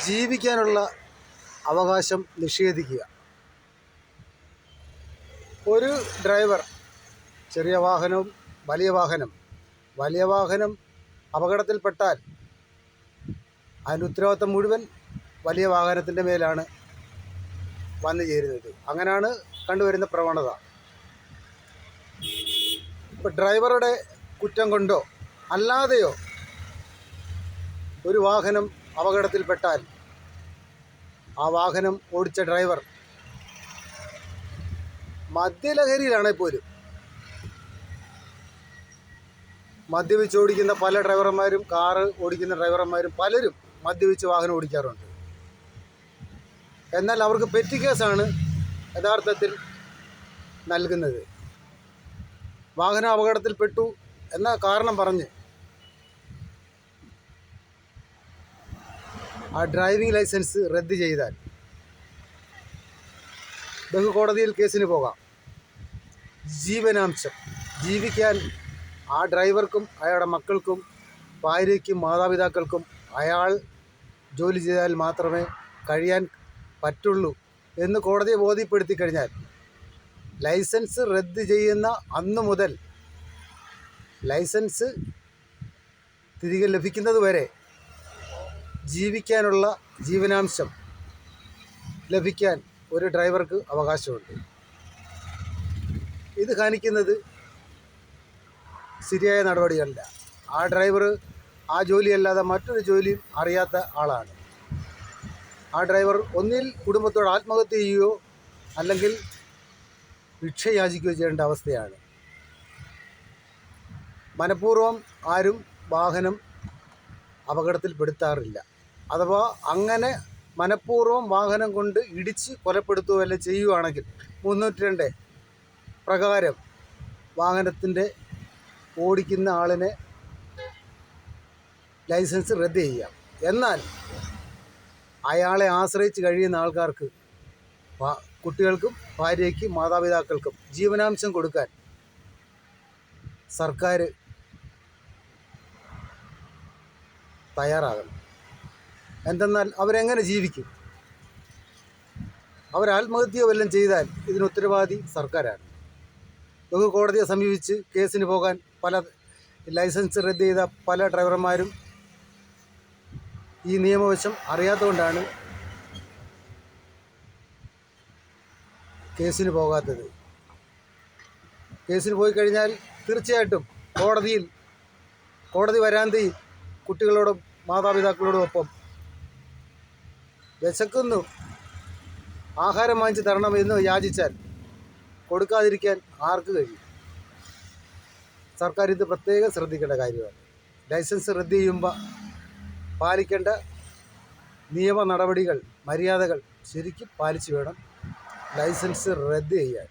ജീവിക്കാനുള്ള അവകാശം നിഷേധിക്കുക. ഒരു ഡ്രൈവർ ചെറിയ വാഹനവും വലിയ വാഹനം അപകടത്തിൽപ്പെട്ടാൽ അതിൻ്റെ ഉത്തരവാദിത്തം മുഴുവൻ വലിയ വാഹനത്തിൻ്റെ മേലാണ് വന്നു ചേരുന്നത്. അങ്ങനെയാണ് കണ്ടുവരുന്ന പ്രവണത. ഇപ്പോൾ ഡ്രൈവറുടെ കുറ്റം കൊണ്ടോ അല്ലാതെയോ ഒരു വാഹനം അപകടത്തിൽപ്പെട്ടാൽ ആ വാഹനം ഓടിച്ച ഡ്രൈവർ മദ്യലഹരിയിലാണെങ്കിൽ പോലും, മദ്യപിച്ച് ഓടിക്കുന്ന പല ഡ്രൈവർമാരും, കാറ് ഓടിക്കുന്ന ഡ്രൈവർമാരും പലരും മദ്യപിച്ച് വാഹനം ഓടിക്കാറുണ്ട്. എന്നാൽ അവർക്ക് പെറ്റി കേസാണ് യഥാർത്ഥത്തിൽ നൽകുന്നത്. വാഹനം അപകടത്തിൽപ്പെട്ടു എന്ന കാരണം പറഞ്ഞ് ആ ഡ്രൈവിംഗ് ലൈസൻസ് റദ്ദ് ചെയ്താൽ ബഹുകോടതിയിൽ കേസിന് പോകാം. ജീവനാംശം ജീവിക്കാൻ ആ ഡ്രൈവർക്കും അയാളുടെ മക്കൾക്കും ഭാര്യയ്ക്കും മാതാപിതാക്കൾക്കും അയാൾ ജോലി ചെയ്താൽ മാത്രമേ കഴിയാൻ പറ്റുള്ളൂ എന്ന് കോടതിയെ ബോധ്യപ്പെടുത്തി കഴിഞ്ഞാൽ ലൈസൻസ് റദ്ദ് ചെയ്യുന്ന അന്നു മുതൽ ലൈസൻസ് തിരികെ ലഭിക്കുന്നത് വരെ ജീവിക്കാനുള്ള ജീവനാംശം ലഭിക്കാൻ ഒരു ഡ്രൈവർക്ക് അവകാശമുണ്ട്. ഇത് കാണിക്കുന്നത് ശരിയായ നടപടിയല്ല. ആ ഡ്രൈവർ ആ ജോലിയല്ലാതെ മറ്റൊരു ജോലിയും അറിയാത്ത ആളാണ്. ആ ഡ്രൈവർ ഒന്നിൽ കുടുംബത്തോട് ആത്മഹത്യ ചെയ്യുകയോ അല്ലെങ്കിൽ ഭിക്ഷ യാചിക്കുകയോ ചെയ്യേണ്ട അവസ്ഥയാണ്. മനഃപൂർവ്വം ആരും വാഹനം അപകടത്തിൽപ്പെടുത്താറില്ല. അഥവാ അങ്ങനെ മനഃപൂർവ്വം വാഹനം കൊണ്ട് ഇടിച്ച് കൊലപ്പെടുത്തുകയല്ല ചെയ്യുകയാണെങ്കിൽ 302 പ്രകാരം വാഹനത്തിൻ്റെ ഓടിക്കുന്ന ആളിനെ ലൈസൻസ് റദ്ദ് ചെയ്യാം. എന്നാൽ അയാളെ ആശ്രയിച്ച് കഴിയുന്ന ആൾക്കാർക്ക്, കുട്ടികൾക്കും ഭാര്യയ്ക്കും മാതാപിതാക്കൾക്കും ജീവനാംശം കൊടുക്കാൻ സർക്കാർ തയ്യാറാകണം. എന്തെന്നാൽ അവരെങ്ങനെ ജീവിക്കും? അവർ ആത്മഹത്യ വല്ലതും ചെയ്താൽ ഇതിന് ഉത്തരവാദി സർക്കാരാണ്. ബഹുകോടതിയെ സമീപിച്ച് കേസിന് പോകാൻ ലൈസൻസ് റദ്ദ് ചെയ്ത പല ഡ്രൈവർമാരും ഈ നിയമവശം അറിയാത്തതുകൊണ്ടാണ് കേസിന് പോകാത്തത്. കേസിന് പോയി കഴിഞ്ഞാൽ തീർച്ചയായിട്ടും കോടതി വരാന്തയിൽ കുട്ടികളോടും മാതാപിതാക്കളോടും ഒപ്പം വിശക്കുന്നു, ആഹാരം വാങ്ങിച്ച് തരണമെന്ന് യാചിച്ചാൽ കൊടുക്കാതിരിക്കാൻ ആർക്ക് കഴിയും? സർക്കാർ ഇത് പ്രത്യേകം ശ്രദ്ധിക്കേണ്ട കാര്യമാണ്. ലൈസൻസ് റദ്ദ് ചെയ്യുമ്പോൾ പാലിക്കേണ്ട നിയമ നടപടികൾ, മര്യാദകൾ ശരിക്കും പാലിച്ച് വേണം ലൈസൻസ് റദ്ദ് ചെയ്യാൻ.